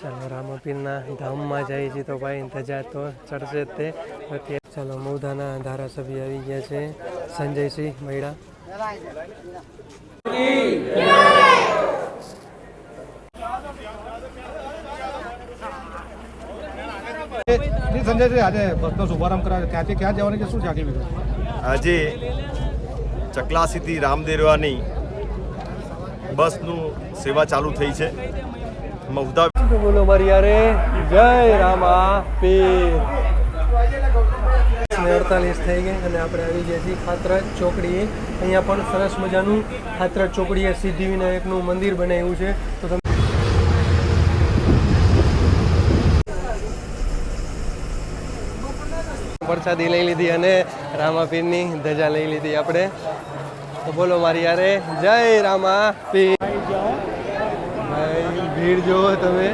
ચાલો રામાપીરના ધામમાં જાય છે તો ભાઈ ધજા તો ચડશે જ તે. અત્યારે ચાલો મૌધાના ધારાસભ્ય આવી ગયા છે સંજયસિંહ મૈડા. સંજયજી આજે બસનો શુભારંભ કરાયો, ક્યાંથી ક્યાં જવાની છે, શું છે આખી વિગત? આજે ચકલાસીથી રામદેવરાની બસનું સેવા ચાલુ થઈ છે. મૌધા બોલો મારી યારે જય રામા પીર. 48 થઈ ગઈ અને આપણે આવી ગયા છીએ ખાતરાજ ચોકડીએ. અહીંયા પણ સરસ મજાનું ખાતરાજ ચોકડીએ સિદ્ધિવિનાયકનું મંદિર બનાવ્યું છે. તો તમે પ્રસાદી લઈ લીધી અને રામાપીરની ધજા લઈ લીધી આપણે. તો બોલો મારી યારે જય રામા પીર. ભાઈ ભીડ જોવો તમે.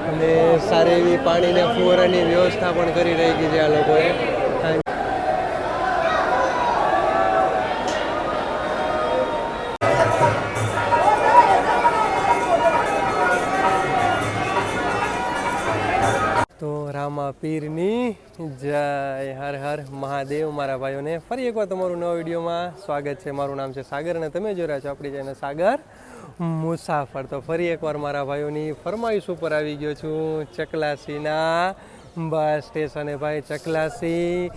અને સારી એવી પાણીને ફુવારાની વ્યવસ્થા પણ કરી રહી છે આ લોકોએ. તો રામા પીરની જય. હર હર મહાદેવ. મારા ભાઈઓને ફરી એકવાર તમારું નવા વિડીયોમાં સ્વાગત છે. મારું નામ છે સાગર અને તમે જોઈ રહ્યા છો આપણી ચેનલ સાગર મુસાફર. તો ફરી એકવાર મારા ભાઈઓની ફરમાઈશ ઉપર આવી ગયો છું ચકલાસીના બસ સ્ટેશને. ભાઈ ચકલાસી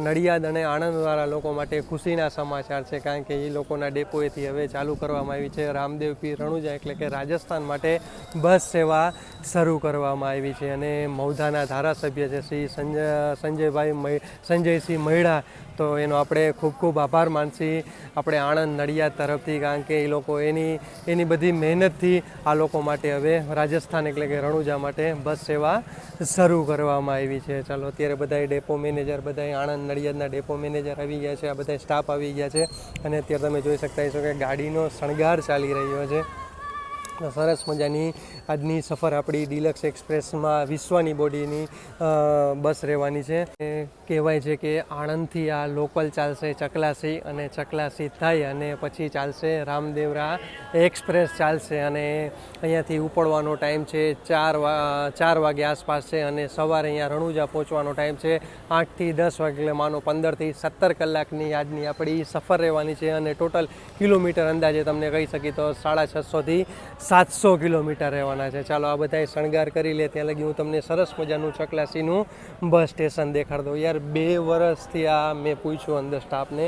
નડિયાદ અને આણંદવાળા લોકો માટે ખુશીના સમાચાર છે, કારણ કે એ લોકોના ડેપોએથી હવે ચાલુ કરવામાં આવી છે રામદેવ પીર રણુજા એટલે કે રાજસ્થાન માટે બસ સેવા શરૂ કરવામાં આવી છે. અને મૌધાના ધારાસભ્ય છે શ્રી સંજયસિંહ મૈડા, તો એનો આપણે ખૂબ ખૂબ આભાર માનશી આપણે આણંદ નડિયાદ તરફથી, કારણ કે એ લોકો એની બધી મહેનતથી આ લોકો માટે હવે રાજસ્થાન એટલે કે રણુજા માટે બસ સેવા શરૂ કરવામાં આવી છે. ચાલો અત્યારે બધા ડેપો મેનેજર, બધા આણંદ નડિયાદના ડેપો મેનેજર આવી ગયા છે, આ બધા સ્ટાફ આવી ગયા છે. અને અત્યારે તમે જોઈ શકતા છો કે ગાડીનો શણગાર ચાલી રહ્યો છે. સરસ મજાની આજની સફર આપણી ડિલક્સ એક્સપ્રેસમાં વિશ્વની બોડીની બસ રહેવાની છે. કહેવાય છે કે આણંદથી આ લોકલ ચાલશે ચકલાસી, અને ચકલાસી થઈ અને પછી ચાલશે રામદેવરા એક્સપ્રેસ ચાલશે. અને અહીંયાથી ઉપડવાનો ટાઈમ છે 4 વાગે આસપાસ છે, અને સવારે અહીંયા રણુજા પહોંચવાનો ટાઈમ છે 8 થી 10 વાગે. એટલે માનો 15 થી 17 કલાકની આજની આપણી સફર રહેવાની છે. અને ટોટલ કિલોમીટર અંદાજે તમને કહી શકી તો 650 થી 700 કિલોમીટર રહેવાના છે. ચાલો આ બધાએ શણગાર કરી લે ત્યાં લગી હું તમને સરસ મજાનું ચકલાસીનું બસ સ્ટેશન દેખાડ દઉં. યાર 2 વર્ષથી આ મેં પૂછ્યું અંદર સ્ટાફને,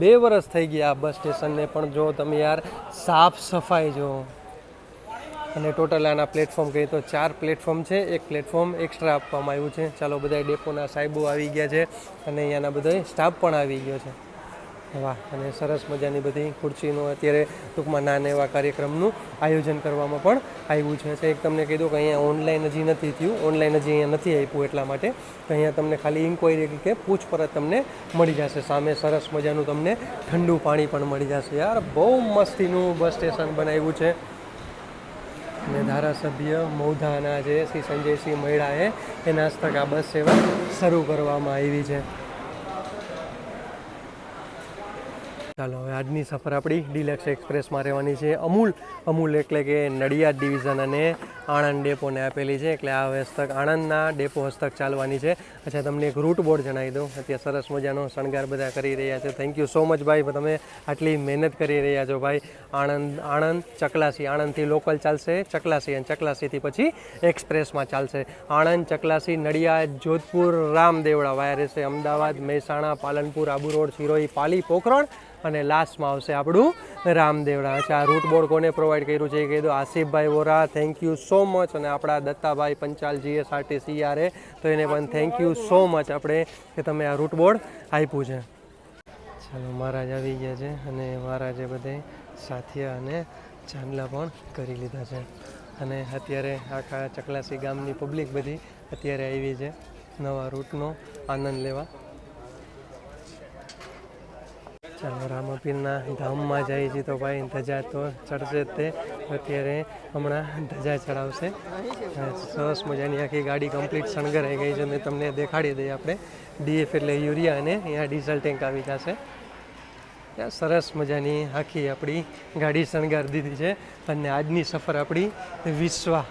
2 વર્ષ થઈ ગયા આ બસ સ્ટેશનને, પણ જો તમે યાર સાફ સફાઈ જો. અને ટોટલ આના પ્લેટફોર્મ કહીએ તો 4 પ્લેટફોર્મ છે, 1 પ્લેટફોર્મ એક્સ્ટ્રા આપવામાં આવ્યું છે. ચાલો બધા ડેપોના સાહેબો આવી ગયા છે અને અહીંયાના બધા સ્ટાફ પણ આવી ગયો છે. વાહ. અને સરસ મજાની બધી ખુરશીનું અત્યારે ટૂંકમાં નાના એવા કાર્યક્રમનું આયોજન કરવામાં પણ આવ્યું છે. એક તમને કહી દઉં કે અહીંયા ઓનલાઈન હજી નથી થયું, ઓનલાઈન હજી અહીંયા નથી આપ્યું, એટલા માટે અહીંયા તમને ખાલી ઇન્ક્વાયરી કે પૂછપરછ તમને મળી જશે. સામે સરસ મજાનું તમને ઠંડુ પાણી પણ મળી જશે. યાર બહુ મસ્તીનું બસ સ્ટેશન બનાવ્યું છે. અને ધારાસભ્ય મૌધાના જે શ્રી સંજયસિંહ મૈડાએ એના હસ્તક આ બસ સેવા શરૂ કરવામાં આવી છે. ચાલો હવે આજની સફર આપણી ડિલક્સ એક્સપ્રેસમાં રહેવાની છે. અમૂલ એટલે કે નડિયાદ ડિવિઝન અને આણંદ ડેપોને આપેલી છે, એટલે આ હસ્તક આણંદના ડેપો હસ્તક ચાલવાની છે. અચ્છા, તમને એક રૂટ બોર્ડ જણાવી દઉં. અત્યારે સરસ મજાનો શણગાર બધા કરી રહ્યા છે. થેન્ક યુ સો મચ ભાઈ, તમે આટલી મહેનત કરી રહ્યા છો ભાઈ. આણંદ ચકલાસી, આણંદથી લોકલ ચાલશે ચકલાસી, અને ચકલાસીથી પછી એક્સપ્રેસમાં ચાલશે. આણંદ ચકલાસી નડિયાદ જોધપુર રામદેવડા વાયા રહેશે, અમદાવાદ મહેસાણા પાલનપુર આબુ રોડ સિરોહી પાલી પોખરણ, અને લાસ્ટમાં આવશે આપણું રામદેવડા. અચ્છા, આ રૂટ બોર્ડ કોને પ્રોવાઈડ કર્યું છે એ કહી દો, આસિફભાઈ Vora, thank you so much. અને આપણા દત્તાભાઈ પંચાલ GSRTC તો એને પણ થેન્ક યુ સો મચ આપણે કે તમે આ રૂટ બોર્ડ આપ્યું છે. ચાલો મહારાજ આવી ગયા છે અને મહારાજે બધે સાથિયા અને ચાંદલા પણ કરી લીધા છે. અને અત્યારે આખા ચકલાસી ગામની પબ્લિક બધી અત્યારે આવી છે નવા રૂટનો આનંદ લેવા. ચાલો રામાપીરના ધામમાં જાય છે તો ભાઈ ધજા તો ચડશે જ તે. અત્યારે હમણાં ધજા ચડાવશે. સરસ મજાની આખી ગાડી કમ્પ્લીટ શણગારાઈ ગઈ છે. મેં તમને દેખાડી દઈએ આપણે. DF એટલે યુરિયા, અને અહીંયા ડીઝલ ટેન્ક આવી જશે. ત્યાં સરસ મજાની આખી આપણી ગાડી શણગાર દીધી છે અને આજની સફર આપણી વિશ્વા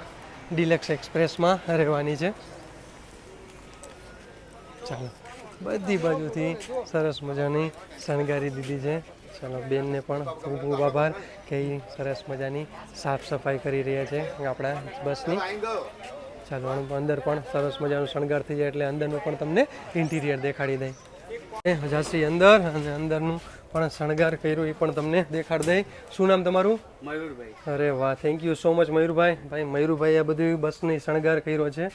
ડિલક્સ એક્સપ્રેસમાં રહેવાની છે. ચાલો બધી બાજુથી સરસ મજાની શણગારી દીધી છે. ચાલો બેનને પણ ખૂબ ખૂબ આભાર કે એ સરસ મજાની સાફ સફાઈ કરી રહ્યા છે આપણા બસની. ચાલો અંદર પણ સરસ મજાનું શણગાર થઈ જાય એટલે અંદરનું પણ તમને ઇન્ટિરિયર દેખાડી દઈ. જાસી અંદર અને અંદરનું પણ શણગાર કર્યું એ પણ તમને દેખાડી દઈ. શું નામ તમારું? મયુરભાઈ. અરે વાહ, થેન્ક યુ સો મચ મયુરભાઈ. ભાઈ મયુરભાઈ આ બધું બસની શણગાર કર્યો છે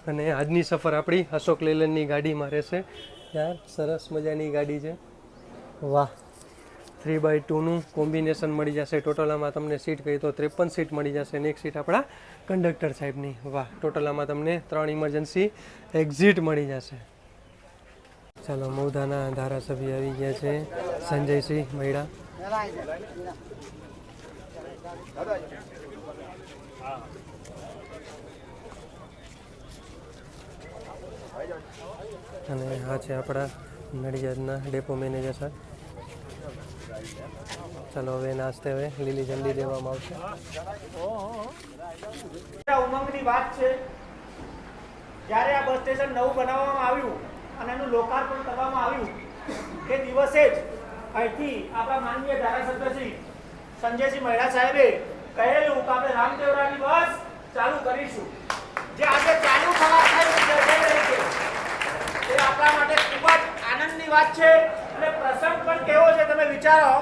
અને આજની સફર આપણી અશોક લેલનની ગાડીમાં રહેશે. યાર સરસ મજાની ગાડી છે. વાહ, 3x2નું કોમ્બિનેશન મળી જશે. ટોટલામાં તમને સીટ કહી તો 53 સીટ મળી જશે અને એક સીટ આપણા કંડક્ટર સાહેબની. વાહ, ટોટલામાં તમને 3 ઇમરજન્સી એક્ઝિટ મળી જશે. ચાલો મૌદાના ધારાસભ્ય આવી ગયા છે, સંજયસિંહ મૈડા. અને આ છે આપણા નડિયાદના ડેપો મેનેજર સર. ચાલો હવે નાસ્તે હવે લીલી ઝંડી દેવામાં આવશે. ઉમંગની વાત છે. જ્યારે આ બસ સ્ટેશન નવું બનાવવામાં આવ્યું અને એનું લોકાર્પણ કરવામાં આવ્યું તે દિવસે જ અહીંથી આપણા માનનીય ધારાસભ્ય શ્રી સંજયસિંહ મૈડા સાહેબે કહેલું કે આપણે રામદેવરાની બસ ચાલુ કરીશું. જે આજે ચાલુ થવા થઈ રહી છે એ આપણા માટે ખૂબ જ આનંદની વાત છે. અને પ્રસંગ પણ કેવો છે તમે વિચારો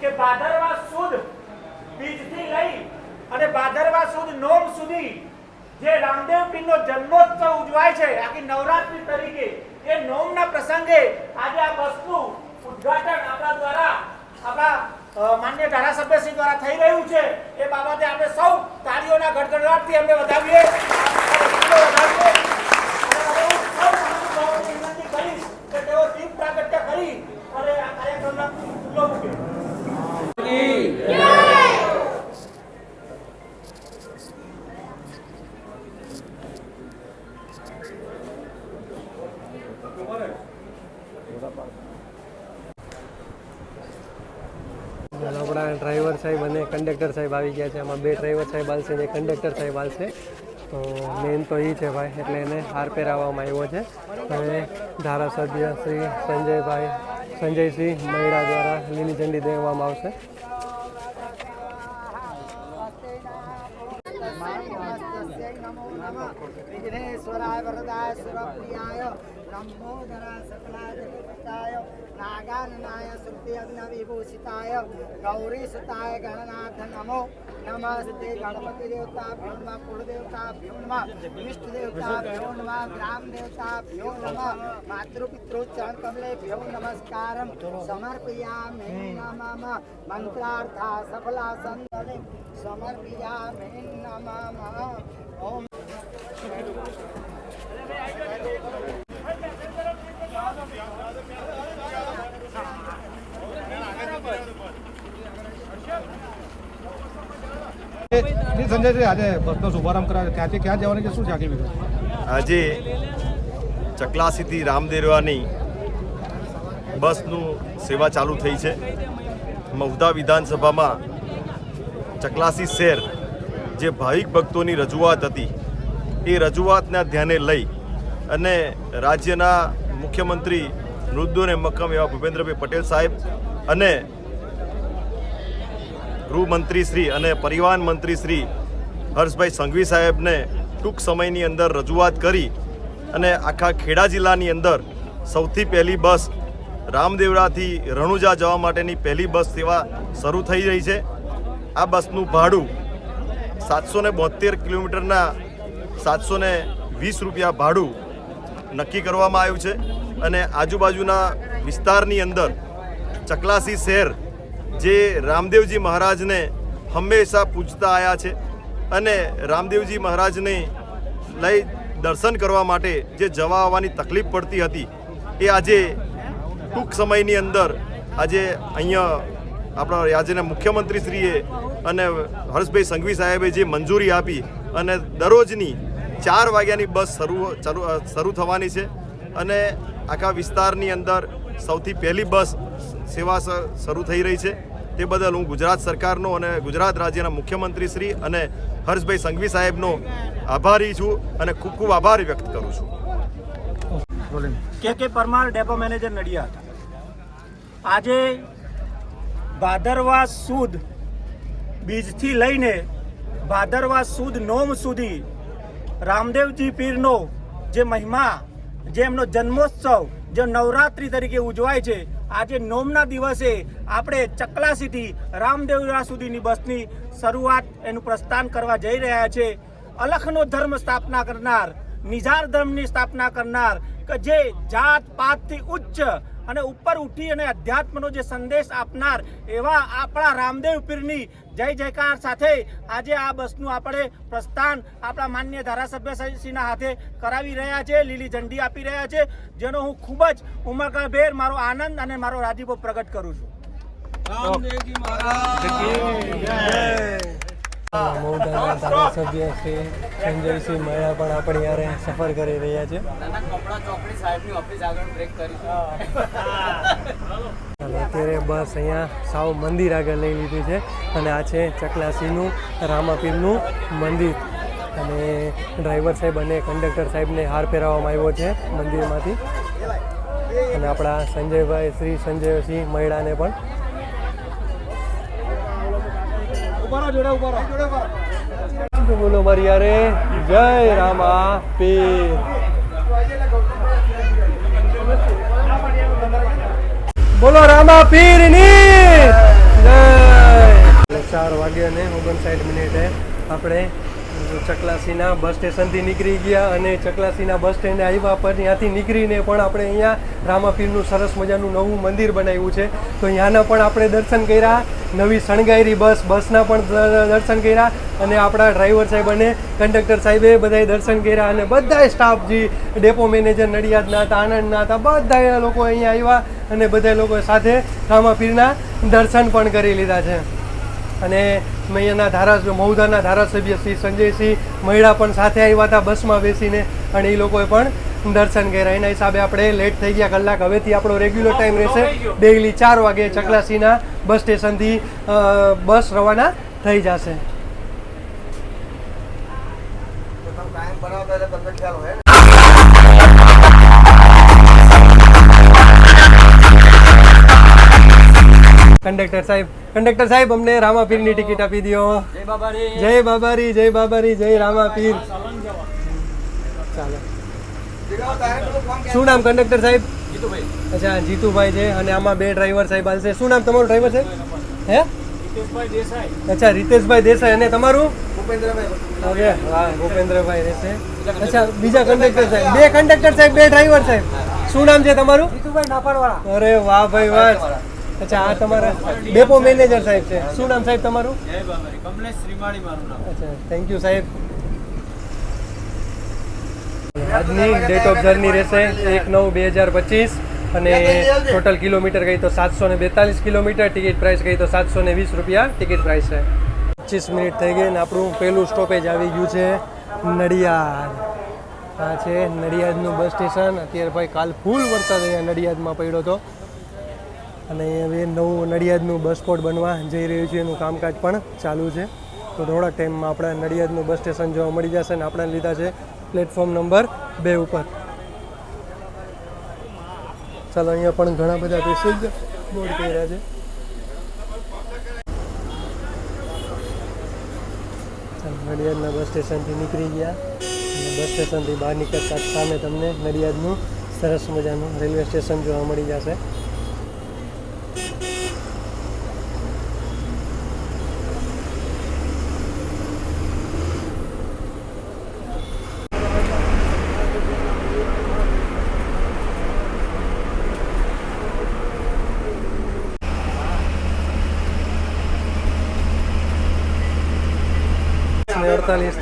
કે ભાદરવા સુદ બીજથી લઈ અને ભાદરવા સુદ નોમ સુધી જે રામદેવ પીરનો જન્મોત્સવ ઉજવાય છે આખી નવરાત્રી તરીકે, એ નોમના પ્રસંગે આજે આ બસનું ઉદ્ઘાટન આપણા દ્વારા આપણા માન્ય ધારાસભ્યશ્રી દ્વારા થઈ રહ્યું છે. એ બાબતે આપણે સૌ તાળીઓના ગડગડાટથી અમને વધાવીએ. વિનંતી કરીશ કે તેઓ દીપ પ્રાગટ્ય કરી અને આ કાર્યક્રમના ખુલ્લો મૂકે. આપણા ડ્રાઈવર સાહેબ અને કંડક્ટર સાહેબ આવી ગયા છે. આમાં 2 ડ્રાઈવર સાહેબ આવશે અને 1 કંડક્ટર સાહેબ આવશે. તો મેઇન તો એ છે ભાઈ, એટલે એને હાર પહેરાવવામાં આવ્યો છે. અને ધારાસભ્ય શ્રી સંજયસિંહ મૈડા દ્વારા લીલી ઝંડી દેવામાં આવશે. विघ्नेश्वराय वरदाय सुरप्रियाय ब्रह्मोदराय सकलाय जगत्ताय नागाननाय श्रुति अग्निविभूषिताय गौरीसुताय गणनाथ नमो नमस्ते. गणपति देवताभ्यो नमः, कुलदेवताभ्यो नमः, इष्ट देवताभ्यो नमः, ग्राम देवताभ्यो नमः, मातृपितृचरण कमलेभ्यो नमस्कारं समर्पयामि नमः. मंत्रार्था सफला संतले समर्पयामि नमः. ओम સંજયજી, આજે બસનો શુભારંભ કરાવ્યો, ત્યાંથી ક્યાં જવાની છે, શું છે આખી વિગત? આજે ચકલાસીથી રામદેવરાની બસનું સેવા ચાલુ થઈ છે. મહુધા વિધાનસભામાં ચકલાસી શહેર જે ભાવિક ભક્તોની રજૂઆત હતી એ રજૂઆતના ધ્યાને લઈ અને રાજ્યના મુખ્યમંત્રી મૃદુ અને મક્કમ એવા ભૂપેન્દ્રભાઈ પટેલ સાહેબ અને ગૃહમંત્રી શ્રી અને પરિવહન મંત્રી શ્રી હર્ષભાઈ સંઘવી સાહેબને ટૂંક સમયની અંદર રજૂઆત કરી અને આખા ખેડા જિલ્લાની અંદર સૌથી પહેલી બસ રામદેવરાથી રણુજા જવા માટેની પહેલી બસ સેવા શરૂ થઈ રહી છે. આ બસનું ભાડું 772 કિલોમીટરના 720 રૂપિયા ભાડું નક્કી કરવામાં આવ્યું છે. અને આજુબાજુના વિસ્તારની અંદર ચકલાસી શહેર જે રામદેવજી મહારાજને હંમેશા પૂજતા આવ્યા છે અને રામદેવજી મહારાજને લઈ દર્શન કરવા માટે જે જવા આવવાની તકલીફ પડતી હતી એ આજે ટૂંક સમયની અંદર આજે અહીંયા આપણા રાજ્યના મુખ્યમંત્રીશ્રીએ અને હર્ષભાઈ સંઘવી સાહેબે જે મંજૂરી આપી અને દરરોજની 4 વાગ્યાની બસ શરૂ થવાની છે. અને આખા વિસ્તારની અંદર સૌથી પહેલી બસ સેવા શરૂ થઈ રહી છે. તે બદલ હું ગુજરાત સરકારનો અને ગુજરાત રાજ્યના મુખ્યમંત્રી શ્રી અને હર્ષભાઈ સંઘવી સાહેબનો આભારી છું અને ખૂબ ખૂબ આભાર વ્યક્ત કરું છું. કે પરમાર, ડેપો મેનેજર, નડિયાદ. આજે ભાદરવા સુદ બીજથી લઈને ભાદરવા સુદ નોમ સુધી રામદેવજી પીરનો જે મહિમા, જે એમનો જન્મોત્સવ, જે નવરાત્રિ તરીકે ઉજવાય છે, આજે નોમના દિવસે આપણે ચકલાસીથી રામદેવરા સુધીની બસની શરૂઆત, એનું પ્રસ્થાન કરવા જઈ રહ્યા છે. અલખનો ધર્મ સ્થાપના કરનાર, નિજાર ધર્મની સ્થાપના કરનાર, કે જે જાત પાતથી ઉચ્ચ અને ઉપર ઉઠી અને અધ્યાત્મનો જે સંદેશ આપનાર એવા આપણા રામદેવ પીરની જય જયકાર સાથે આજે આ બસનું આપણે પ્રસ્થાન આપણા માન્ય ધારાસભ્યશ્રીના હાથે કરાવી રહ્યા છે, લીલી ઝંડી આપી રહ્યા છે, જેનો હું ખૂબ જ ઉમળકાભેર મારો આનંદ અને મારો રાજીપો પ્રગટ કરું છું. મહુધાના ધારાસભ્ય શ્રી સંજયસિંહ મહેડા પણ આપણી યારે સફર કરી રહ્યા છે. અત્યારે બસ અહીંયા સાવ મંદિર આગળ લઈ લીધી છે અને આ છે ચકલાસીનું રામાપીરનું મંદિર. અને ડ્રાઈવર સાહેબ અને કંડક્ટર સાહેબને હાર પહેરાવવામાં આવ્યો છે મંદિરમાંથી. અને આપણા સંજયભાઈ શ્રી સંજયસિંહ મહેડાને પણ બોલો મારી યારે જય રામા પીર. બોલો રામા પીરની જય. 4 વાગ્યા ને 59 આપણે ચકલાસીના બસ સ્ટેશનથી નીકળી ગયા અને ચકલાસીના બસ સ્ટેન્ડે આવ્યા પર ત્યાંથી નીકળીને પણ આપણે અહીંયા રામાપીરનું સરસ મજાનું નવું મંદિર બનાવ્યું છે. તો ત્યાંના પણ આપણે દર્શન કર્યા, નવી શણગાયરી બસના પણ દર્શન કર્યા અને આપણા ડ્રાઈવર સાહેબ અને કંડક્ટર સાહેબે બધાએ દર્શન કર્યા અને બધાય સ્ટાફ જે ડેપો મેનેજર નડિયાદના હતા, આણંદના હતા, બધા લોકો અહીંયા આવ્યા અને બધા લોકો સાથે રામાપીરના દર્શન પણ કરી લીધા છે. અને અહીંયાના મહુધાના ધારાસભ્ય શ્રી સંજયસિંહ મહેડા પણ સાથે આવ્યા હતા બસમાં બેસીને અને એ લોકોએ પણ દર્શન કર્યા. એના હિસાબે આપણે લેટ થઈ ગયા કલાક. હવેથી આપણો રેગ્યુલર ટાઈમ રહેશે ડેઈલી 4 વાગે ચકલાસીના બસ સ્ટેશનથી બસ રવાના થઈ જશે. કંડક્ટર સાહેબ અમને રામાપીરની ટિકિટ આપી દો. જય બાબારી, જય બાબારી, જય રામાપીર. ચાલો. શું નામ કંડક્ટર સાહેબ? અચ્છા, જીતુભાઈ છે. અને આમાં 2 ડ્રાઈવર સાહેબ આવશે. શું નામ તમારું ડ્રાઈવર સાહેબ? હે? અચ્છા, રીતેશભાઈ દેસાઈ. અને તમારું? ઓકે, વાહ, ભૂપેન્દ્રભાઈ રહેશે. અચ્છા, બીજા કંડક્ટર સાહેબ, 2 કંડક્ટર સાહેબ, 2 ડ્રાઈવર સાહેબ. શું નામ છે તમારું? જીતુભાઈ નાપાડવાળા. અરે વાહ ભાઈ વાહ. અચ્છા, આ તમારા ડેપો મેનેજર સાહેબ છે. શું નામ સાહેબ તમારું? કમલેશ શ્રીમાળી મારું નામ. અચ્છા, થેન્ક યુ સાહેબ. આજની ડેટ ઓફ જર્ની રહેશે 1/9/2025 અને ટોટલ કિલોમીટર ગઈ તો 742 કિલોમીટર. ટિકિટ પ્રાઇસ ગઈ તો 720 રૂપિયા ટિકિટ પ્રાઇસ છે. 25 મિનિટ થઈ ગઈ ને આપણું પહેલું સ્ટોપેજ આવી ગયું છે નડિયાદ. આ છે નડિયાદનું બસ સ્ટેશન. અત્યારે ભાઈ કાલ ફૂલ વરસાદ અહીંયા નડિયાદમાં પડ્યો હતો અને હવે નવું નડિયાદનું બસ સ્પોટ બનવા જઈ રહ્યું છે, એનું કામકાજ પણ ચાલુ છે. તો થોડાક ટાઈમમાં આપણે નડિયાદનું બસ સ્ટેશન જોવા મળી જશે અને આપણે લીધા છે પ્લેટફોર્મ નંબર 2 ઉપર. ચાલો, અહીંયા પણ ઘણા બધા પેસેન્જર બોર્ડ કર્યા છે. નડિયાદના બસ સ્ટેશનથી નીકળી ગયા અને બસ સ્ટેશનથી બહાર નીકળતા સામે તમને નડિયાદનું સરસ મજાનું રેલવે સ્ટેશન જોવા મળી જશે.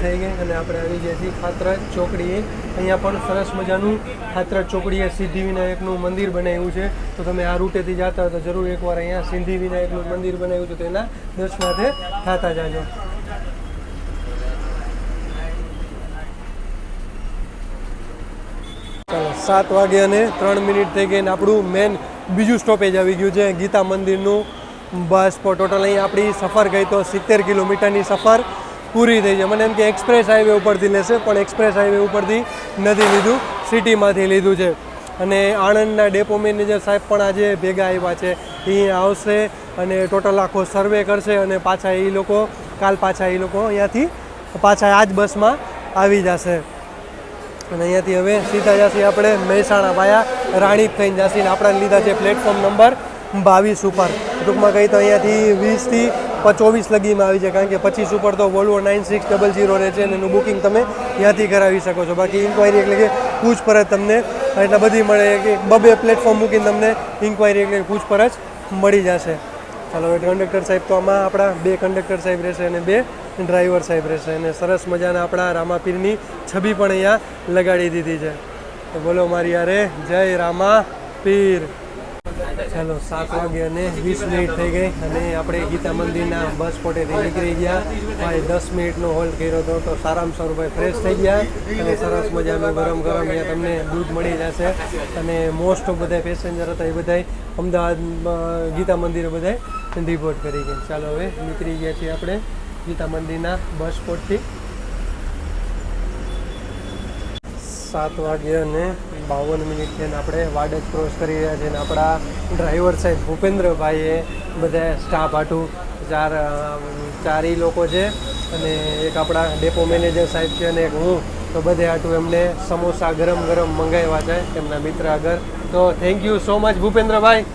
થઈ ગઈ અને આપણે આવી ગયા છીએ ખાતરાજ ચોકડીએ. અહીંયા પણ સરસ મજાનું ખાતરાજ ચોકડીએ સિદ્ધિ વિનાયકનું મંદિર બનાવ્યું છે. તો તમે આ રૂટેથી જતા હોય તો જરૂર એકવાર અહીંયા સિદ્ધિ વિનાયકનું મંદિર બનાવ્યું છે તો એના દર્શનાર્થે થતા જાજો. ચાલો, 7 વાગે અને 3 મિનિટ થઈ ગઈ અને આપણું મેન બીજું સ્ટોપેજ આવી ગયું છે ગીતા મંદિરનું બસ પર. ટોટલ અહીં આપણી સફર ગઈ તો 70 કિલોમીટરની સફર પૂરી થઈ છે. મને એમ કે એક્સપ્રેસ હાઈવે ઉપરથી લેશે, પણ એક્સપ્રેસ હાઈવે ઉપરથી નથી લીધું, સિટીમાંથી લીધું છે. અને આણંદના ડેપો મેનેજર સાહેબ પણ આજે ભેગા આવ્યા છે. એ આવશે અને ટોટલ આખો સર્વે કરશે અને પાછા એ લોકો અહીંયાથી પાછા આ જ બસમાં આવી જશે. અને અહીંયાથી હવે સીધા જશે આપણે મહેસાણા વાયા રાણીપ થઈને જશે. આપણે લીધા છે પ્લેટફોર્મ નંબર 22 ઉપર. ટૂંકમાં કહી તો અહીંયાથી 20 થી 24 લગીમાં આવી જાય, કારણ કે 25 ઉપર તો વોલ્વો 9600 રહે છે અને એનું બુકિંગ તમે ત્યાંથી કરાવી શકો છો. બાકી ઇન્ક્વાયરી એટલે કે પૂછપરછ તમને એટલે બધી મળે કે 2 પ્લેટફોર્મ મૂકીને તમને ઇન્ક્વાયરી એટલે પૂછપરછ મળી જશે. ચાલો હવે કંડક્ટર સાહેબ તો આમાં આપણા 2 કંડક્ટર સાહેબ રહેશે અને 2 ડ્રાઈવર સાહેબ રહેશે. અને સરસ મજાના આપણા રામાપીરની છબી પણ અહીંયા લગાડી દીધી છે. તો બોલો મારી યારે જય રામાપીર. ચાલો 7 વાગે અને 20 મિનિટ થઈ ગઈ અને આપણે ગીતા મંદિરના બસ સ્પોટેથી નીકળી ગયા. ભાઈ 10 મિનિટનો હોલ્ડ કર્યો હતો, તો સારામાં સારું ભાઈ ફ્રેશ થઈ ગયા અને સરસ મજાનું ગરમ અહીંયા તમને દૂધ મળી જશે. અને મોસ્ટ ઓફ બધા પેસેન્જર હતા એ બધા અમદાવાદ ગીતા મંદિરે બધા રિપોર્ટ કરી ગયા. ચાલો હવે નીકળી ગયા છીએ આપણે ગીતા મંદિરના બસ સ્પોટથી. 7 વાગ્યા અને 52 મિનિટ થઈને આપણે વાડજ ક્રોસ કરી રહ્યા છીએ. અને આપણા ડ્રાઈવર સાહેબ ભૂપેન્દ્રભાઈએ બધા સ્ટાફ હાટું ચાર લોકો છે અને એક આપણા ડેપો મેનેજર સાહેબ છે અને એક હું, તો બધે હાટું એમને સમોસા ગરમ મંગાવ્યા છે એમના મિત્ર આગળ. તો thank you so much Bhupendrabhai,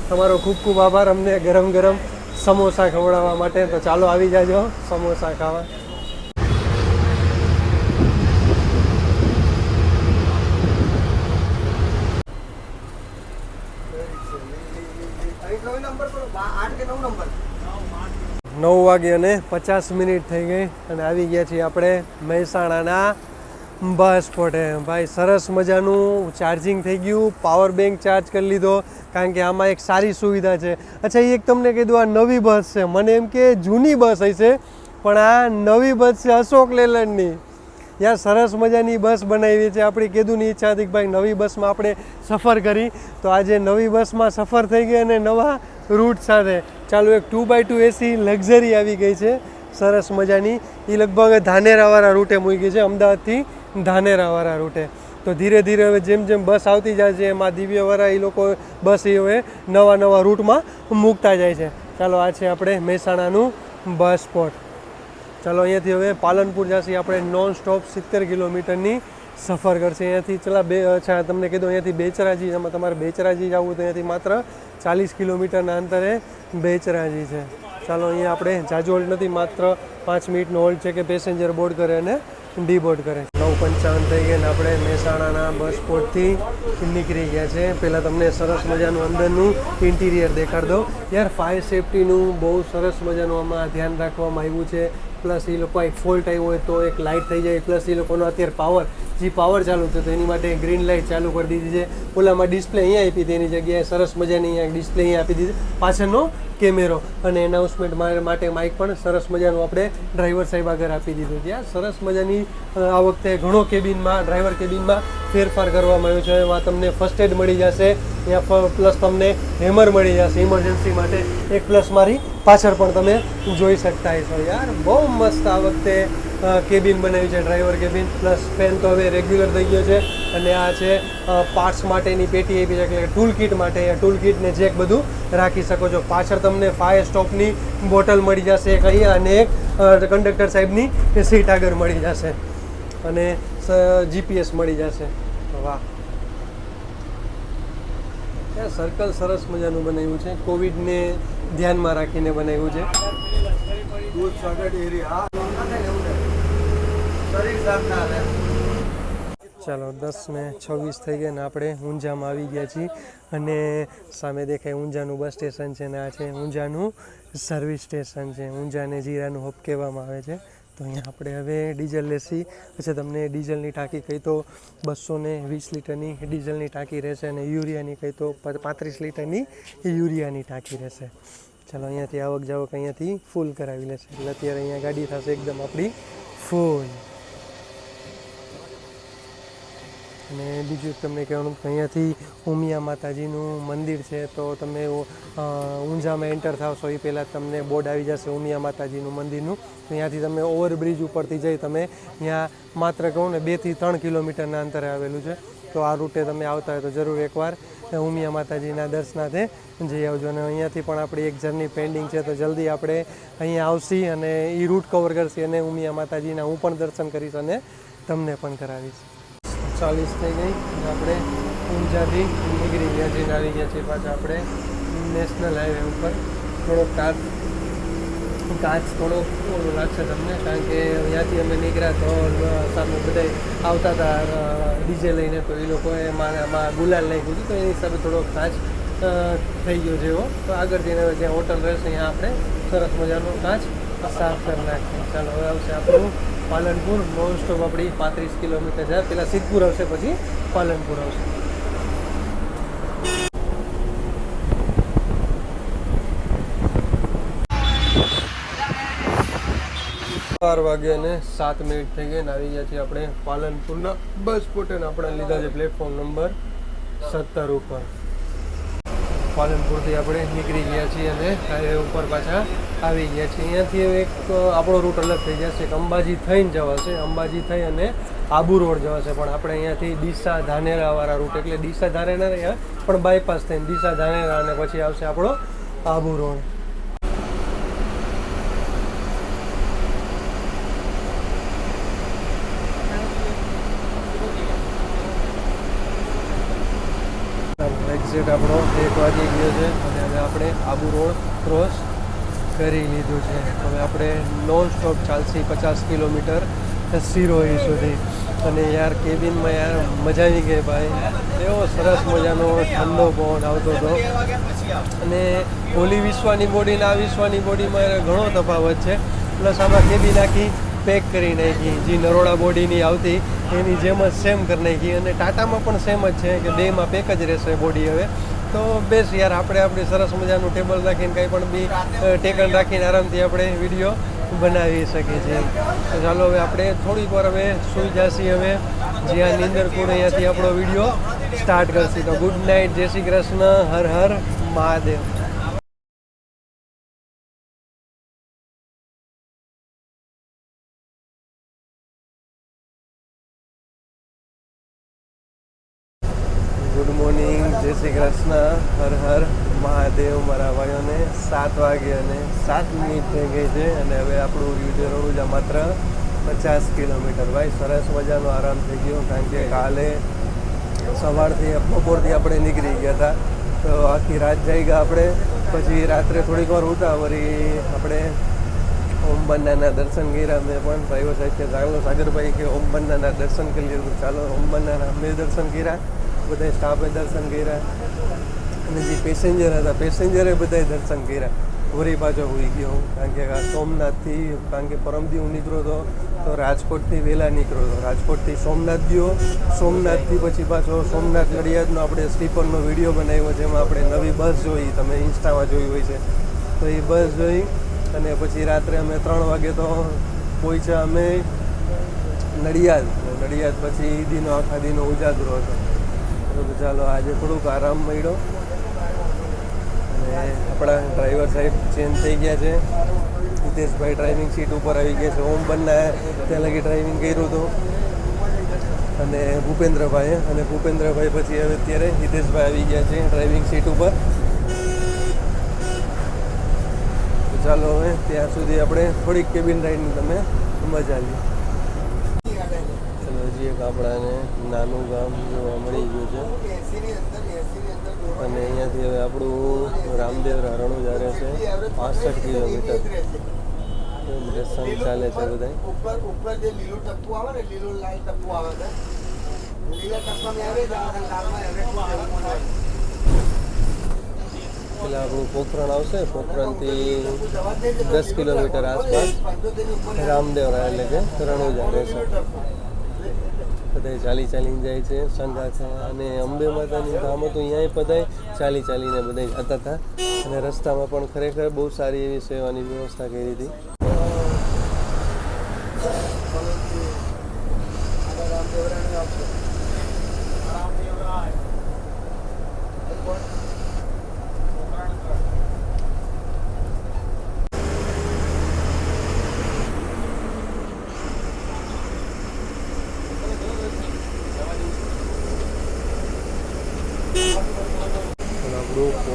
તમારો ખૂબ ખૂબ આભાર અમને ગરમ સમોસા ખવડાવવા માટે. તો ચાલો આવી જાજો સમોસા ખાવા. નવ વાગે અને 50 મિનિટ થઈ ગઈ અને આવી ગયા છીએ આપણે મહેસાણાના બસ સ્પોટે. ભાઈ સરસ મજાનું ચાર્જિંગ થઈ ગયું, પાવર બેંક ચાર્જ કરી લીધો, કારણ કે આમાં એક સારી સુવિધા છે. અચ્છા, એક તમને કીધું આ નવી બસ છે, મને એમ કે જૂની બસ હશે, પણ આ નવી બસ છે અશોક લેલન્ડની. યાર સરસ મજાની બસ બનાવી છે. આપણી કીધુંની ઈચ્છા હતી કે ભાઈ નવી બસમાં આપણે સફર કરી, તો આજે નવી બસમાં સફર થઈ ગઈ અને નવા રૂટ સાથે. ચાલો એક 2x2 એસી લક્ઝરી આવી ગઈ છે સરસ મજાની. એ લગભગ ધાનેરાવાળા રૂટે મૂકી છે, અમદાવાદથી ધાનેરાવાળા રૂટે. તો ધીરે ધીરે હવે જેમ બસ આવતી જાય છે એમાં દિવ્યવાળા એ લોકો બસ એ હવે નવા રૂટમાં મૂકતા જાય છે. ચાલો આ છે આપણે મહેસાણાનું બસ સ્પોટ. ચાલો અહીંયાથી હવે પાલનપુર જશે આપણે નોન સ્ટોપ 70 કિલોમીટરની સફર કરશે. અહીંયાથી તમને કીધું અહીંયાથી બેચરાજી, એમાં તમારે બેચરાજી જવું તો અહીંયાથી માત્ર 40 કિલોમીટરના અંતરે બેચરાજી છે. ચાલો અહીંયા આપણે જાજુ હોલ્ડ નથી, માત્ર 5 મિનિટનો હોલ્ડ છે કે પેસેન્જર બોર્ડ કરે અને ડીબોર્ડ કરે. 9:55 થઈ ગયા ને આપણે મહેસાણાના બસ સ્પોટથી નીકળી ગયા છે. પહેલાં તમને સરસ મજાનું અંદરનું ઇન્ટિરિયર દેખાડ દો. યાર ફાયર સેફટીનું બહુ સરસ મજાનું આમાં ધ્યાન રાખવામાં આવ્યું છે. પ્લસ એ લોકો એક ફોલ્ટ આવ્યો હોય તો એક લાઇટ થઈ જાય. પ્લસ એ લોકોનો અત્યારે પાવર ચાલુ છે તો એની માટે ગ્રીન લાઇટ ચાલુ કરી દીધી છે. ઓલામાં ડિસ્પ્લે અહીંયા આપી હતી, એની જગ્યાએ સરસ મજાની અહીંયા ડિસ્પ્લે અહીંયા આપી દીધી, પાછળનો કેમેરો અને એનાઉન્સમેન્ટ માટે માઇક પણ સરસ મજાનું આપણે ડ્રાઈવર સાહેબ આગળ આપી દીધું. ત્યાં સરસ મજાની આ વખતે ઘણો ડ્રાઈવર કેબિનમાં ફેરફાર કરવામાં આવ્યો છે. એમાં તમને ફર્સ્ટ એડ મળી જશે, ત્યાં પ્લસ તમને હેમર મળી જશે ઇમરજન્સી માટે. એક પ્લસ મારી પાછળ પણ તમે જોઈ શકતા હશો. યાર બહુ મસ્ત આ વખતે કેબિન બનાવ્યું છે, ડ્રાઈવર કેબિન. પ્લસ ફેન તો હવે રેગ્યુલર થઈ ગયો છે. અને આ છે પાર્ટ્સ માટેની પેટી આપી છે, એટલે ટૂલ કિટ માટે. ટૂલ કિટને જેક બધું રાખી શકો છો. પાછળ તમને ફાયર સ્ટોપની બોટલ મળી જશે એક અહીંયા, અને એક કંડક્ટર સાહેબની સીટ આગળ મળી જશે, અને GPS મળી જશે. વાહ, સર્કલ સરસ મજાનું બનાવ્યું છે, કોવિડને ધ્યાનમાં રાખીને બનાવ્યું છે. ચાલો 10:26 થઈ ગયા ને આપણે ઊંઝામાં આવી ગયા છીએ. અને સામે દેખાય ઊંઝાનું બસ સ્ટેશન છે ને આ છે ઊંઝાનું સર્વિસ સ્ટેશન છે. ઊંઝાને જીરાનું હબ કહેવામાં આવે છે. તો અહીંયા આપણે હવે ડીઝલ લેસી. અચ્છા, તમને ડીઝલની ટાંકી કહી તો 220 લીટરની ડીઝલની ટાંકી રહેશે, અને યુરિયાની કહી તો 35 લીટરની યુરિયાની ટાંકી રહેશે. ચાલો અહીંયાથી આવક જાવક અહીંયાથી ફૂલ કરાવી લેશે, એટલે અત્યારે અહીંયા ગાડી થશે એકદમ આપણી ફૂલ. અને બીજું એક તમને કહેવાનું કે અહીંયાથી ઉમિયા માતાજીનું મંદિર છે, તો તમે ઊંઝામાં એન્ટર થાવશો એ પહેલાં તમને બોર્ડ આવી જશે ઉમિયા માતાજીનું મંદિરનું. તો ત્યાંથી તમે ઓવરબ્રિજ ઉપરથી જઈ તમે ત્યાં માત્ર કહું ને 2 થી 3 કિલોમીટરના અંતરે આવેલું છે. તો આ રૂટે તમે આવતા હોય તો જરૂર એકવાર ઉમિયા માતાજીના દર્શનાર્થે જઈ આવજો. અને અહીંયાથી પણ આપણી એક જર્ની પેન્ડિંગ છે, તો જલ્દી આપણે અહીંયા આવશી અને એ રૂટ કવર કરશી અને ઉમિયા માતાજીના હું પણ દર્શન કરીશ અને તમને પણ કરાવીશ. 40 થઈ ગઈ અને આપણે ઊંઝાથી નીકળી ગયા જઈને આવી ગયા છીએ પાછા આપણે નેશનલ હાઈવે ઉપર. થોડોક કાચ થોડોક ઓલું લાગશે તમને, કારણ કે અહીંયાથી અમે નીકળ્યા તો સામે બધા આવતા હતા ડીજે લઈને, તો એ લોકોએ માં ગુલાલ નાખ્યું હતું, તો એની હિસાબે થોડોક કાચ થઈ ગયો જેવો. તો આગળ જઈને હવે જ્યાં હોટલ રહેશે અહીંયા આપણે સરસ મજાનો કાચ સાફ કરી નાખીએ. ચાલો હવે આવશે આપણું પાલનપુર. નોન સ્ટોપ આપણી 35 કિલોમીટર જાય. પહેલાં સિદ્ધપુર આવશે, પછી પાલનપુર આવશે. 12 વાગ્યા અને 7 મિનિટ થઈ ગઈ અને આવી ગયા છીએ આપણે પાલનપુરના બસ સ્પોટે. આપણે લીધા છે પ્લેટફોર્મ નંબર 17 ઉપર. પાલનપુરથી આપણે નીકળી ગયા છીએ અને હાઈવે ઉપર પાછા આવી ગયા છીએ. અહીંયાથી એક આપણો રૂટ અલગ થઈ જશે, એક અંબાજી થઈને જવાશે, અંબાજી થઈ અને આબુ રોડ જવાશે. પણ આપણે અહીંયાથી ડીસા ધાનેરાવાળા રૂટ, એટલે ડીસા ધાનેરા રહ્યા પણ બાયપાસ થઈને ડીસા ધાનેરા અને પછી આવશે આપણો આબુ રોડ. એક્ઝેક્ટ આપણો 1 વાગી ગયો છે અને હવે આપણે આબુ રોડ ક્રોસ કરી લીધું છે. હવે આપણે નોન સ્ટોપ ચાલશી 50 કિલોમીટર સિરોહી સુધી. અને યાર કેબિનમાં યાર મજા આવી ગઈ ભાઈ, એવો સરસ મજાનો ઠંડો પવન આવતો હતો. અને ઓલી વિશ્વાની બોડી ને આ વિશ્વાની બોડીમાં ઘણો તફાવત છે. પ્લસ આમાં કેબિન આખી પેક કરી નાખી, જે નરોડા બોડીની આવતી એની જેમ જ સેમ કરી નાખી. અને ટાટામાં પણ સેમ જ છે કે બેમાં પેક જ રહેશે બોડી. હવે તો બેસ્ટ યાર, આપણે આપણી સરસ મજાનું ટેબલ રાખીને કંઈ પણ બી ટેકન રાખીને આરામથી આપણે વિડીયો બનાવી શકીએ છીએ. તો ચાલો હવે આપણે થોડીક વાર હવે સૂઈ જઈએ. હવે જ્યાં નીંદરપુર અહીંયાથી આપણો વિડીયો સ્ટાર્ટ કરશી. તો ગુડ નાઇટ, જય શ્રી કૃષ્ણ, હર હર મહાદેવ. ગુડ મોર્નિંગ, જય શ્રી કૃષ્ણ, હર હર મહાદેવ. મારા ભાઈઓને 7 વાગે અને 7 મિનિટ થઈ ગઈ છે અને હવે આપણું રણુજા માત્ર 50 કિલોમીટર. ભાઈ સરસ મજાનો આરામ થઈ ગયો, કારણ કે કાલે સવારથી બપોરથી આપણે નીકળી ગયા હતા, તો આખી રાત જઈ ગયા આપણે. પછી રાત્રે થોડીક વાર ઉઠા, વળી આપણે ઓમ બન્નાના દર્શન કર્યા. મેં પણ ડ્રાઈવર સાહેબ કે ચાલો સાગરભાઈ કે ઓમ બન્નાના દર્શન કરી લીધું. ચાલો ઓમ બન્નાના અમે દર્શન કર્યા, બધા સ્ટાફે દર્શન કર્યા અને જે પેસેન્જર હતા પેસેન્જરે બધાએ દર્શન કર્યા. વળી પાછો હોઈ ગયો હું, કારણ કે સોમનાથથી, કારણ કે પરમથી હું નીકળ્યો હતો તો રાજકોટથી વહેલા નીકળ્યો હતો. રાજકોટથી સોમનાથ ગયો, સોમનાથથી પછી પાછો સોમનાથ નડિયાદનો આપણે સ્લીપરનો વિડીયો બનાવ્યો, જેમાં આપણે નવી બસ જોઈ, તમે ઇન્સ્ટામાં જોઈ હોય છે. તો એ બસ જોઈ અને પછી રાત્રે અમે 3 વાગે તો પહોંચ્યા અમે નડિયાદ. પછી દીનો આખા દીનો ઉજાગરો હતો. તો ચાલો આજે થોડુંક આરામ મળ્યો. અને આપણા ડ્રાઈવર સાહેબ ચેન્જ થઈ ગયા છે. હિતેશભાઈ ડ્રાઇવિંગ સીટ ઉપર આવી ગયા છે. ઓમ બન્ના ત્યાં લગી ડ્રાઇવિંગ કર્યું હતું અને ભૂપેન્દ્રભાઈ પછી હવે અત્યારે હિતેશભાઈ આવી ગયા છે ડ્રાઇવિંગ સીટ ઉપર. તો ચાલો હવે ત્યાં સુધી આપણે થોડીક કેબિન રાઈડની તમે મજા લઈએ. હજી એક આપણાને નાનું ગામ જોવા મળી ગયું છે અને અહીંયાથી હવે આપણું રામદેવ રણુજા રહેશે 65 કિલોમીટર. દર્શન ચાલે છે બધા. ઉપર જે લીલું ટપ્પું આવે ને, લીલું લાલ ટપ્પું આવે છે, લીલા ટપ્પામાં આવે પેલા આપણું પોખરણ આવશે, પોખરણથી 10 કિલોમીટર આસપાસ રામદેવ એટલે કે રણુજા રહેશે. બધા ચાલીને જાય છે સંઘા છે. અને અંબે માતાની ધામ હતું, અહીંયા બધાય ચાલીને બધા જતા હતા અને રસ્તામાં પણ ખરેખર બહુ સારી એવી સેવાની વ્યવસ્થા કરી હતી.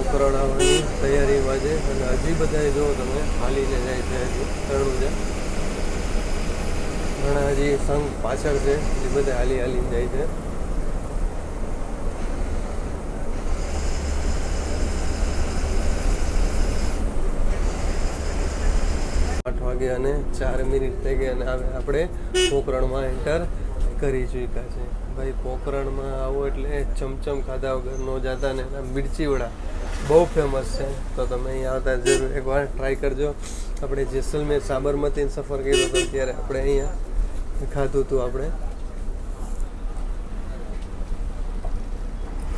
પોકરણ આવવાની તૈયારીમાં છે અને હજી બધા જો તમે હાલીને જાય છે હજી રણુજા. ઘણા હજી સંઘ પાછળ છે એ બધા હાલીને જાય છે. 8 વાગે અને 4 મિનિટ થઈ ગઈ અને હવે આપણે પોકરણમાં એન્ટર કરી ચૂક્યા છે. ભાઈ પોકરણમાં આવો એટલે ચમચમ ખાધા વગર ન જાતા ને એના મિર્ચી વડા બહુ ફેમસ છે. તો તમે અહીંયા આવતા જરૂર એકવાર ટ્રાય કરજો. આપણે જેસલમેર સાબરમતીનો સફર કર્યો હતો ત્યારે આપણે અહીંયા ખાધું હતું. આપણે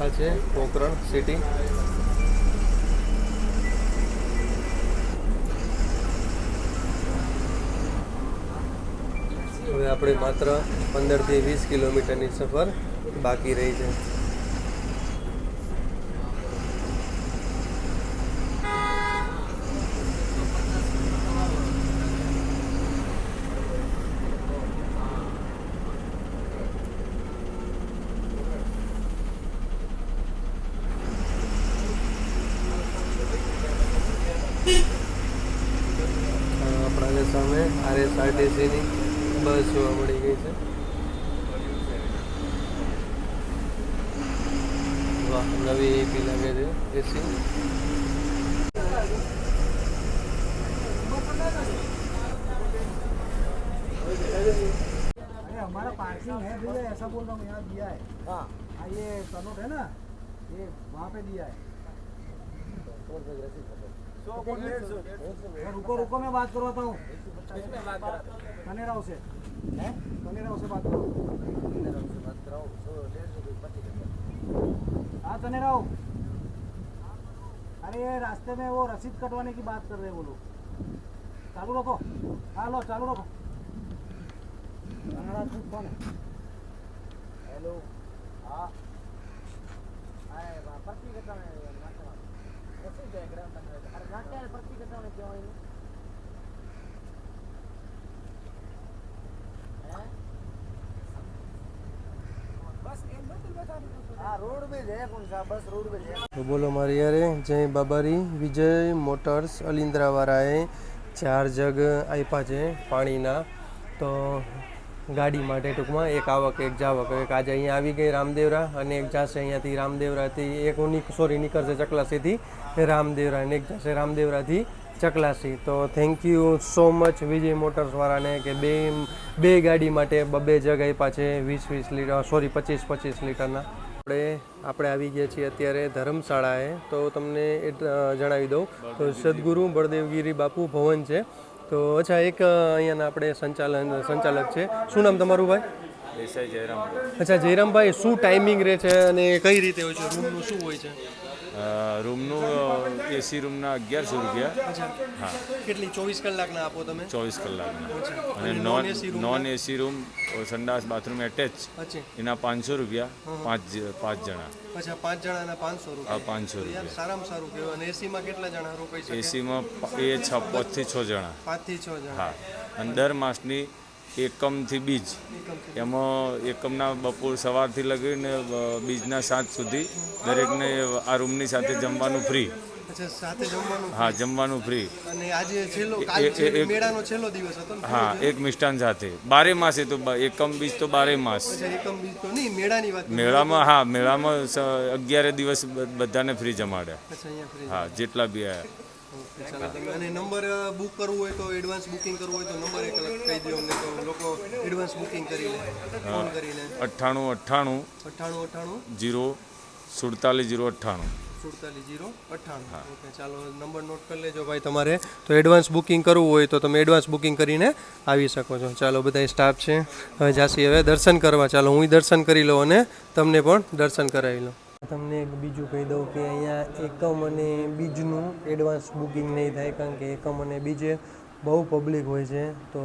આ છે પોકરણ સિટી. હવે આપણે માત્ર 15 થી 20 કિલોમીટરની સફર બાકી રહી છે. આપણા સામે RSRTCની બસ જોવા મળી ગઈ છે. વાહ, નવી એપી લાગે છે એસી. अरे हमारा पार्किंग है भैया, ऐसा बोल रहा हूँ, यहाँ दिया है. हाँ, ये तनोट है ना, ये वहाँ पे दिया है. रुको रुको, मैं बात करवाता हूँ कनेराव से. कनेराव से बात करो. हाँ कनेराव, अरे ये रास्ते में वो रसीद कटवाने की बात कर रहे हैं वो लोग. चालू रखो. हाँ लो, चालू रखो. कौन है? हेलो. हाँ, पर्ची कटवाने તો બોલો મારી યારે જય બાબારી. વિજય મોટર્સ અલિન્દ્રાવાળાએ 4 જગ આપ્યા છે પાણીના. તો ગાડી માટે ટૂંકમાં એક આવક એક જાવક. એક આજે અહીંયા આવી ગઈ રામદેવરા અને એક જશે અહીંયાથી રામદેવરાથી. એક નીકળશે ચકલાસીથી રામદેવરા અને એક જશે રામદેવરાથી ચકલાસી. તો થેન્ક યુ સો મચ વિજય મોટર્સવાળાને કે બે ગાડી માટે 2 જગ આપ્યા છે 20 લીટર, સોરી 25 લીટરના. આપણે આવી ગયા છીએ અત્યારે ધર્મશાળાએ. તો તમને એ જણાવી દઉં તો સદગુરુ બળદેવગીરી બાપુ ભવન છે. તો અચ્છા, એક અહીંયાના આપણે સંચાલક છે. શું નામ તમારું ભાઈ? દેસાઈ જયરામ. અચ્છા જયરામભાઈ, શું ટાઈમિંગ રહે છે અને કઈ રીતે હોય છે? રૂમનું શું હોય છે? રૂમનું એસી રૂમના 1100 રૂપિયા. હા. કેટલી 24 કલાકના આપો તમે? 24 કલાકના. અને નોન એસી રૂમ સંડાસ બાથરૂમ એટેચ એના 500 રૂપિયા. 5 જણા. અચ્છા, 5 જણાના 500 રૂપિયા. હા, 500 રૂપિયા. સારામાં સારું કહેવાય. અને એસીમાં કેટલા જણા રોકાઈ શકે? એસીમાં 5 થી 6 જણા. 5 થી 6 જણા. હા. અને દર માસની એકમથી બીજ, એમાં એકમના બપોર સવારથી લગીને બીજના 7 સુધી દરેકને આ રૂમની સાથે જમવાનું ફ્રી. અચ્છા, સાથે જમવાનું? હા, જમવાનું ફ્રી. અને આજે મેળાનો છેલ્લો દિવસ હતો ને? હા, એક મિષ્ટાન સાથે. 12 માસે તો એકમ બીજ તો 12 માસ. એકમ બીજ તો નહીં, મેળાની વાત. મેળામાં, હા, મેળામાં 11 દિવસ બધાને ફ્રી જમાડ્યા. અચ્છા, અહીંયા ફ્રી. હા, જેટલા બી આવ્યા. અને નંબર બુક કરવું હોય તો, એડવાન્સ બુકિંગ કરવું હોય તો નંબર એક કહી દો અમને, તો લોકો એડવાન્સ બુકિંગ કરી લે ફોન કરીને. 98 0 47 098. 47 098. ઓકે, ચાલો નંબર નોટ કરી લેજો ભાઈ તમારે. તો એડવાન્સ બુકિંગ કરવું હોય તો તમે એડવાન્સ બુકિંગ કરીને આવી શકો છો. ચાલો, બધા સ્ટાફ છે હવે જાસી હવે દર્શન કરવા. ચાલો હું દર્શન કરી લઉં અને તમને પણ દર્શન કરાવી લઉં. તમને એક બીજું કહી દઉં કે અહીંયા એકમ અને બીજનું એડવાન્સ બુકિંગ નહીં થાય, કારણ કે એકમ અને બીજે બહુ પબ્લિક હોય છે. તો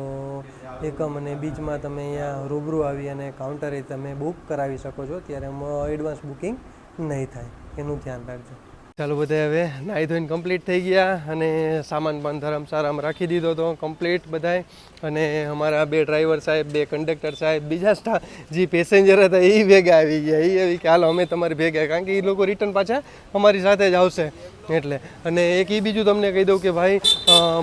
એકમ અને બીજમાં તમે અહીંયા રૂબરૂ આવી અને કાઉન્ટરે તમે બુક કરાવી શકો છો, ત્યારે એડવાન્સ બુકિંગ નહીં થાય, એનું ધ્યાન રાખજો. ચાલો, બધા હવે નાહી ધોઈને કમ્પ્લીટ થઈ ગયા અને સામાન પણ ધર્મશાળામાં રાખી દીધો હતો કમ્પ્લીટ બધાય. અને અમારા 2 ડ્રાઈવર સાહેબ, 2 કંડક્ટર સાહેબ, બીજા સ્ટાફ જે પેસેન્જર હતા એ ભેગા આવી ગયા. એ આવી કે હાલો અમે તમારી ભેગા, કારણ કે એ લોકો રિટર્ન પાછા અમારી સાથે જ આવશે. એટલે અને એક એ બીજું તમને કહી દઉં કે ભાઈ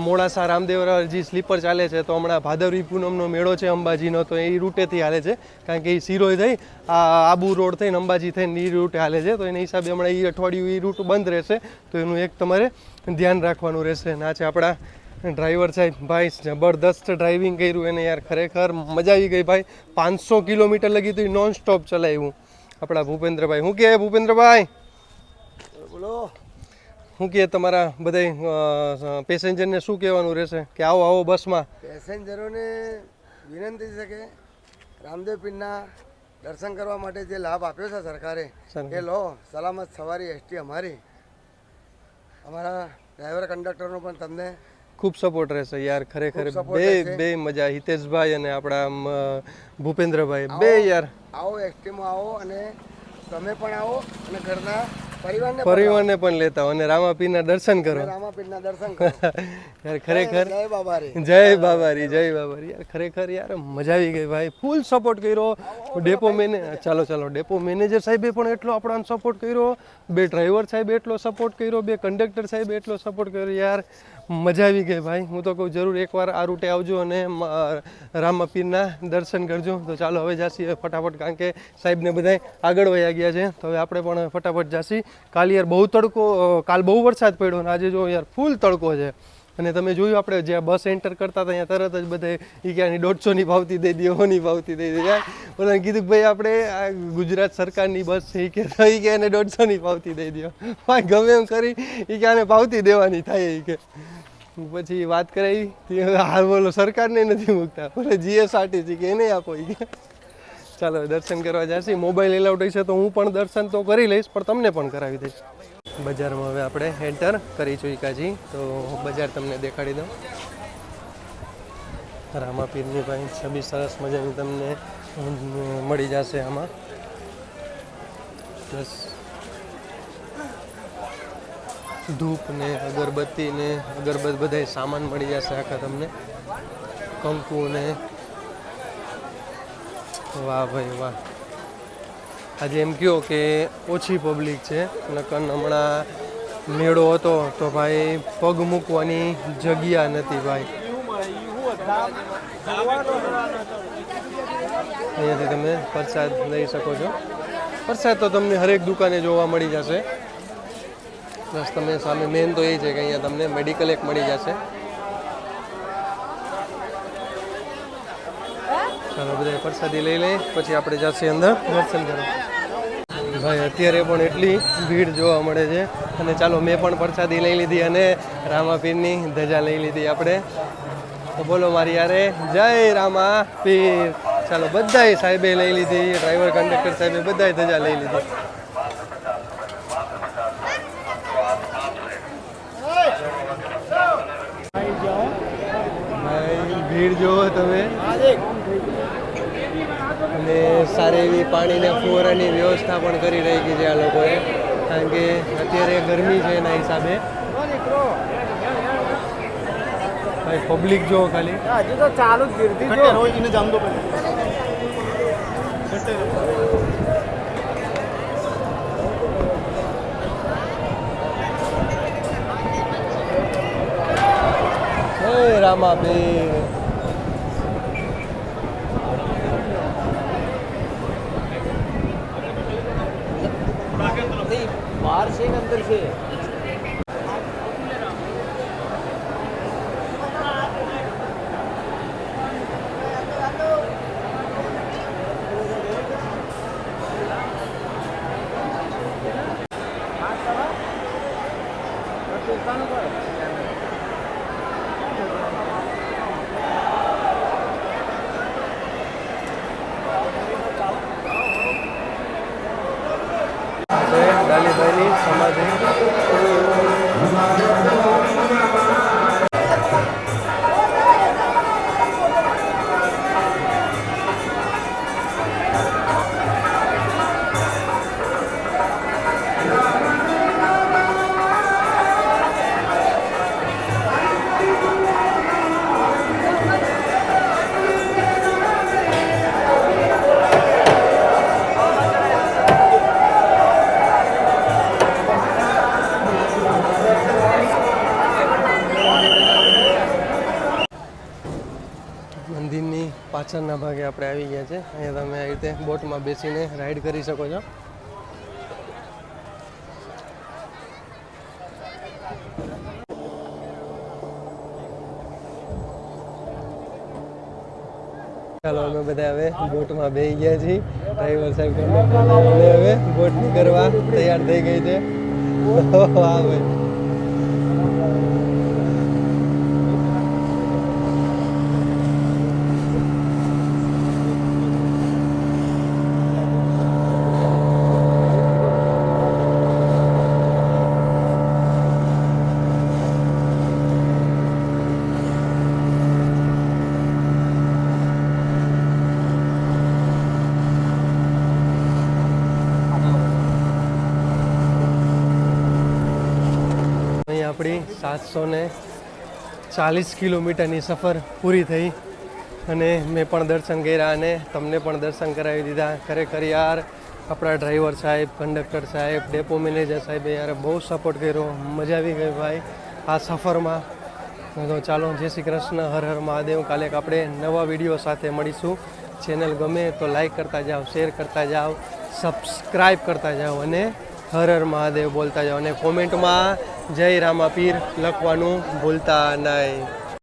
મોડાસા રામદેવરાજી સ્લીપર ચાલે છે તો હમણાં ભાદરવી પૂનમનો મેળો છે અંબાજીનો તો એ રૂટેથી હાલે છે કારણ કે એ સિરોઈ થઈ આબુ રોડ થઈને અંબાજી થઈને એ રૂટે હાલે છે તો એના હિસાબે હમણાં એ અઠવાડિયું એ રૂટ બંધ રહેશે તો એનું એક તમારે ધ્યાન રાખવાનું રહેશે અને આ છે આપણા ડ્રાઈવર સાહેબ ભાઈ જબરદસ્ત ડ્રાઇવિંગ કર્યું એને યાર ખરેખર મજા આવી ગઈ ભાઈ 500 કિલોમીટર લગી તો નોન સ્ટોપ ચલાવ્યું આપણા ભૂપેન્દ્રભાઈ શું કહે ભૂપેન્દ્રભાઈ બોલો શું કહે તમારા બધા પેસેન્જરને શું કહેવાનું રહેશે કે આવો આવો બસમાં પેસેન્જરોને વિનંતી છે કે રામદેવ પીરના દર્શન કરવા માટે જે લાભ આપ્યો છે સરકારે એ લો સલામત સવારી એસટી અમારી અમારા ડ્રાઈવર કંડક્ટરનો પણ તમને ખૂબ સપોર્ટ રહેશે યાર ખરેખર બે મજા હિતેશભાઈ અને આપણા ભૂપેન્દ્રભાઈ બે યાર આવો એસટીમાં આવો અને તમે પણ આવો અને ઘરના પરિવારને પણ લેતા અને રામાપીરના દર્શન કરો રામાપીરના દર્શન કરો યાર ખરેખર જય બાબારી જય બાબારી યાર ખરેખર યાર મજા આવી ગઈ ભાઈ ફૂલ સપોર્ટ કર્યો ડેપો ચાલો ડેપો મેનેજર સાહેબે પણ એટલો આપણને સપોર્ટ કર્યો બે ડ્રાઈવર સાહેબે એટલો સપોર્ટ કર્યો બે કંડક્ટર સાહેબે એટલો સપોર્ટ કર્યો યાર મજા આવી ગઈ ભાઈ હું તો કહું જરૂર એકવાર આ રૂટે આવજો અને રામાપીરના દર્શન કરજો તો ચાલો હવે જાસી ફટાફટ કારણ કે સાહેબને બધા આગળ વયા ગયા છે તો હવે આપણે પણ ફટાફટ જાસી કાલ યાર બહુ તડકો કાલ બહુ વરસાદ પડ્યો અને આજે જો યાર ફૂલ તડકો છે અને તમે જોયું આપણે જ્યાં બસ એન્ટર કરતા હતા ત્યાં તરત જ બધે એ ક્યાંની 150ની ભાવતી દઈ દે 100ની ભાવતી દઈ દે યાર ઓલા કીધું કે ભાઈ આપણે આ ગુજરાત સરકારની બસ છે એ કે એને 150ની ભાવતી દઈ દો ભાઈ ગમે એમ કરી એ કે આને ભાવતી દેવાની થાય એ કે પછી વાત કરાવી હાલ બોલો સરકારને નથી મૂકતા બોલે જીએસઆરટીસી કે એને આપો એ કે ચાલો દર્શન કરવા જશે મોબાઈલ એલાઉડ હશે તો હું પણ દર્શન તો કરી લઈશ પણ તમને પણ કરાવી દઈશ બજારમાં હવે આપણે એન્ટર કરી ચૂક્યા છીએ તો બજાર તમને દેખાડી દઉં રામાપીરની ભાઈ છબી સરસ મજાની તમને મળી જશે આમાં પ્લસ ધૂપ ને અગરબત્તી ને બધા સામાન મળી જશે આખા તમને કંકુ ને વાહ ભાઈ વાહ આજે એમ કહો કે ઓછી પબ્લિક છે નકર હમણાં મેળો હતો તો ભાઈ પગ મૂકવાની જગ્યા નથી ભાઈ અહીંયાથી તમે પ્રસાદ લઈ શકો છો પ્રસાદ તો તમને હરેક દુકાને જોવા મળી જશે પ્લસ તમે સામે મેન તો એ છે કે અહીંયા તમને મેડિકલ એક મળી જશે ચાલો બધા પ્રસાદી લઈ લઈએ પછી આપણે જશે અંદર દર્શન કરવા ભાઈ અત્યારે પણ એટલી ભીડ જોવા મળે છે અને ચાલો મેં પણ પ્રસાદી લઈ લીધી અને રામાપીરની ધજા લઈ લીધી આપણે તો બોલો મારી યારે જય રામાપીર ચાલો બધાએ સાહેબે લઈ લીધી ડ્રાઈવર કંડક્ટર સાહેબે બધાએ ધજા લઈ લીધી ભાઈ ભીડ જોવો તમે અને સારી એવી પાણીના ફુવારાની વ્યવસ્થા પણ કરી રહી છે આ લોકોએ કારણ કે અત્યારે ગરમી છે એના હિસાબે ભાઈ પબ્લિક જો ખાલી હજુ તો ચાલુ જ ગીરતી જો રોજ એને જામ દો રામાપીર बाहर से अंदर से ડાલીભાઈની સમાધિ પાછળના ભાગે આપણે આવી ગયા છે. અહીંયા તમે આ રીતે બોટમાં બેસીને રાઈડ કરી શકો છો. ચાલો અમે બધા હવે બોટમાં બેસી ગયા છીએ. ડ્રાઈવર સાહેબ અને હવે બોટ કરવા તૈયાર થઈ ગઈ છે. વાહ ભાઈ. અહીં આપણી 740 કિલોમીટરની સફર પૂરી થઈ અને મેં પણ દર્શન કર્યા અને તમને પણ દર્શન કરાવી દીધા. ખરેખર યાર આપણા ડ્રાઈવર સાહેબ, કંડક્ટર સાહેબ, ડેપો મેનેજર સાહેબે યાર બહુ સપોર્ટ કર્યો. મજા આવી ગઈ ભાઈ આ સફરમાં. તો ચાલો, જય શ્રી કૃષ્ણ, હર હર મહાદેવ. કાલે આપણે નવા વિડીયો સાથે મળીશું. ચેનલ ગમે તો લાઈક કરતા જાઓ, શેર કરતા જાઓ, સબસ્ક્રાઈબ કરતા જાઓ અને હર હર મહાદેવ બોલતા જાઓ અને કોમેન્ટમાં જય રામાપીર લખવાનું ભૂલતા નહીં.